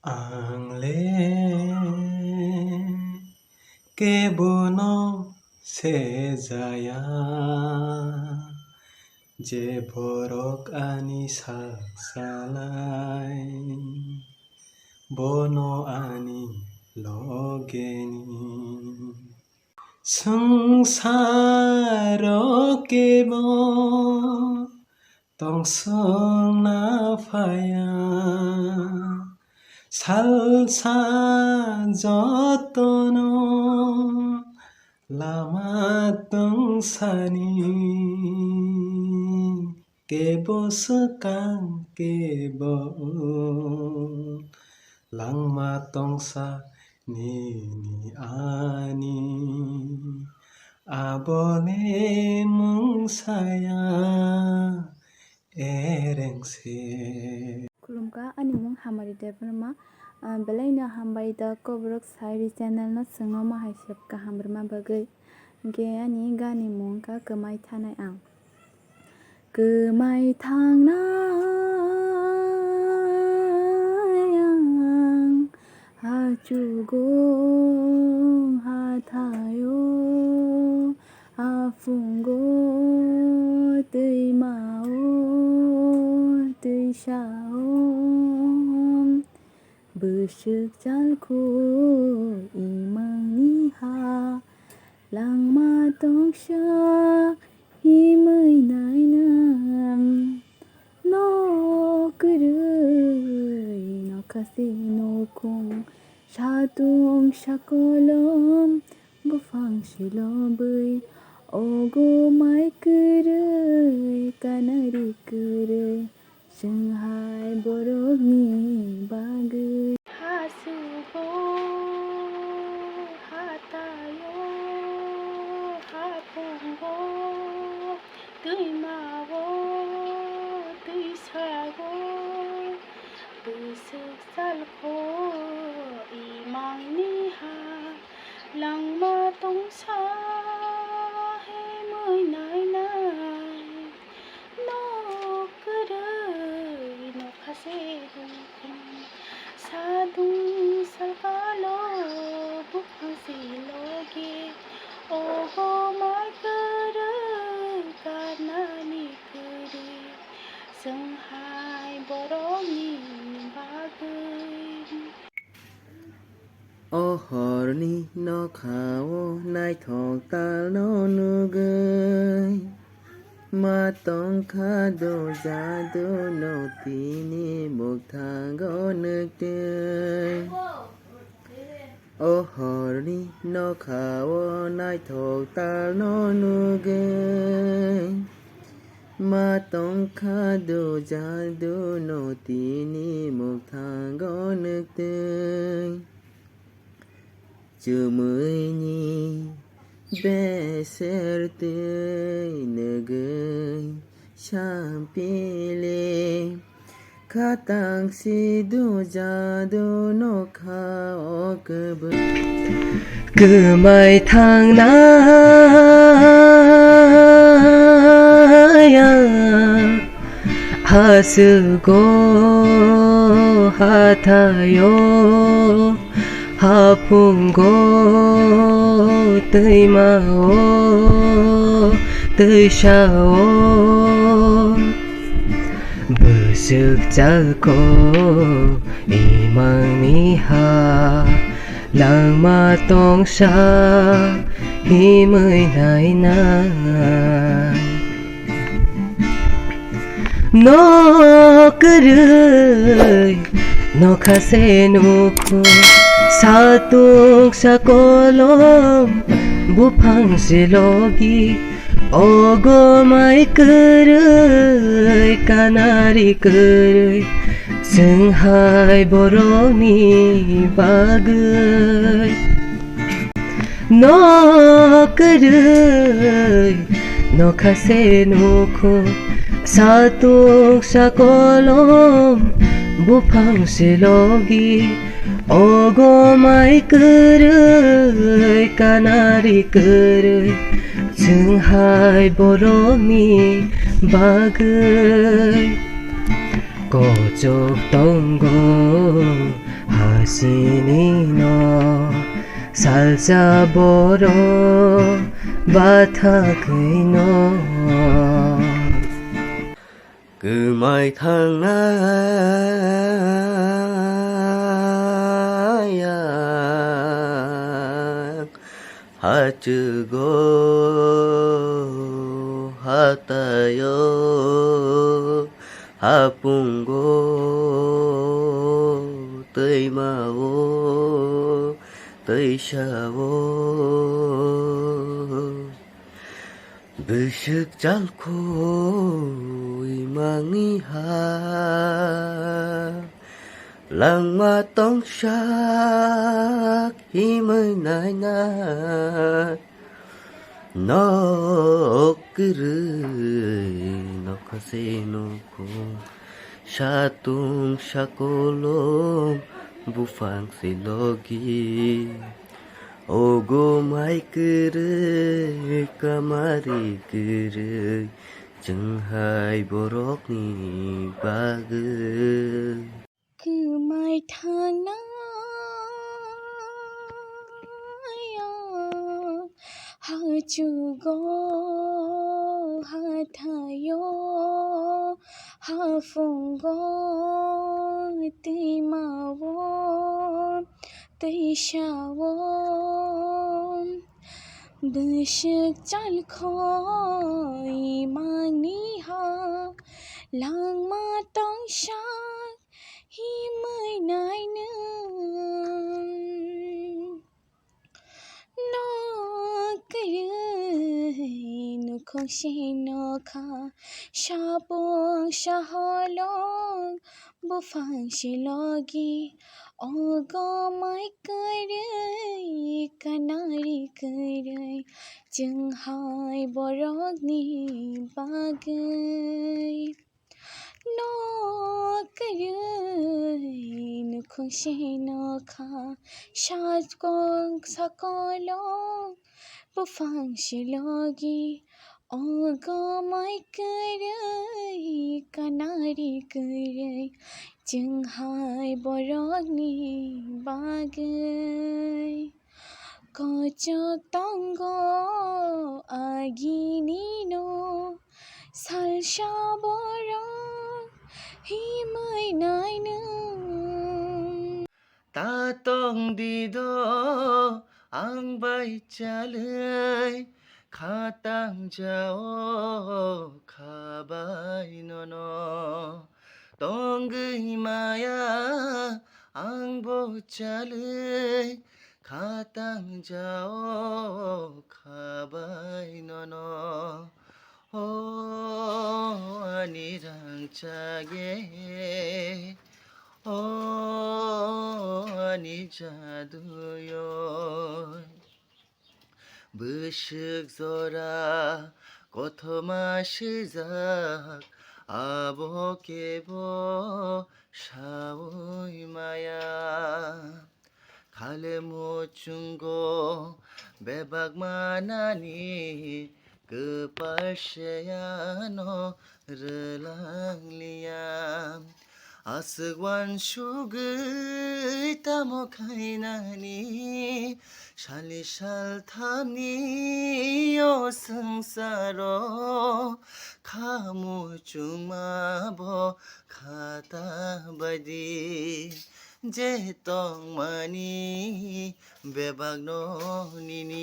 앙레 깨보노 세자야 제보록 아니 삭살라이 보노 아니 로게니 성사로 깨보 똥성나 파야 살사 저떠노 라마 똥사니 깨보 스강 깨보 랑마 똥사 니니 아니 아버네 뭉사야 에랭세 खुलुमका अनि मुं हामारि देवनमा बेलायनो हामबाय दा कबरक साइरि चैनल न संगो माहायसेब का हामब्रमा बगै गे अनि गानि मुं का गमाय थानाय आं गमाय थांनाय आं हाजुगो हाथायो आफुंगो दैमाओ दैसाओ बोसोक जालखौ इमांनि हा लांमा दंसो हिमै नायनां न'गोरै न'खासे न'खं सादुं साकलम बुफांसेल' बै अगो माय गोरै कानारि गोरै जोंहाय बर'नि बागै हासुगो हाथायो हाफुंगो दैमागो दैसागो बोसोक जालखौ इमांनि हा लांमा दंसा हिमै नायनाय न'गोरै न'खासे दंखं सादुं सालखाल' बुफांसेल'गे अगो माय गोरै गारनानै गोरै जोंहाय बर'नि बागै अहरनि नखाओ नायथं ताल नुगै matong khado jado no tini muktango nukte ohorni no khao nai thok tal no nuge matong khado jado no tini muktango nukte chumui beserte negei champile katang sidu jadu no khao kebe gemai tangnaya hasugo hatayo 하풍고 दैमाओ दैसाओ बोसोक जालखौ इमांनि हा लांमा दंसा हिमै नायनाय न'गोरै न'खासे न'खौ सादुं साकलम बुफांसेल'गि अगो माय गोरै कानारि गोरै जोंहाय बर'नि बागै न'गोरै न'खासे न'खौ सादुं साकलम बुफांसेल'गि अगो माय गोरै कानारि गोरै जोंहाय बर'नि बागै 고죽동고 하시니노 살자보러 바타그이노 그마이 탕나야 하츠고 하타요 하풍고 뜨이마오 뜨이샤오 bышык жалко имаңиха langma tong shak himay nayna no kiri no kasino ko shatung shakolong bufang silogi ogo mai kiri kamari kiri jenghai borok ni bagus 그말 타나야 하주고 하타요 하풍고 뜨마워 뜨샤워 bышыk jalko imaniha langma tong shak himay nainam no kiri no koshino ka shabong shaholong bufang shilogi ogo mai kiri kanari kiri jenghai borogni bagai no kiri no koshino ka shadgong sakolong bufang shilogi ogo mai kiri kanari kiri jenghai borogni bagai kochok tonggo aginino salsha borog himay nainam 따똥 디도 앙바이 짤의 가땅 자오 가바이 노노 똥그이 마야 앙보 짤의 가땅 자오 가바이 노노 오 아니랑 짜게 아니 자두요 bышык зора 고토마 시작 아보케보 샤오이마야 갈래 못 준고 배박만하니 그 빨새야 너를 랑리야 아스관 슈그 따모카이나니 샬리샬 탐니 요승사로 카무중마보 카타바디 제똥마니 배박노니니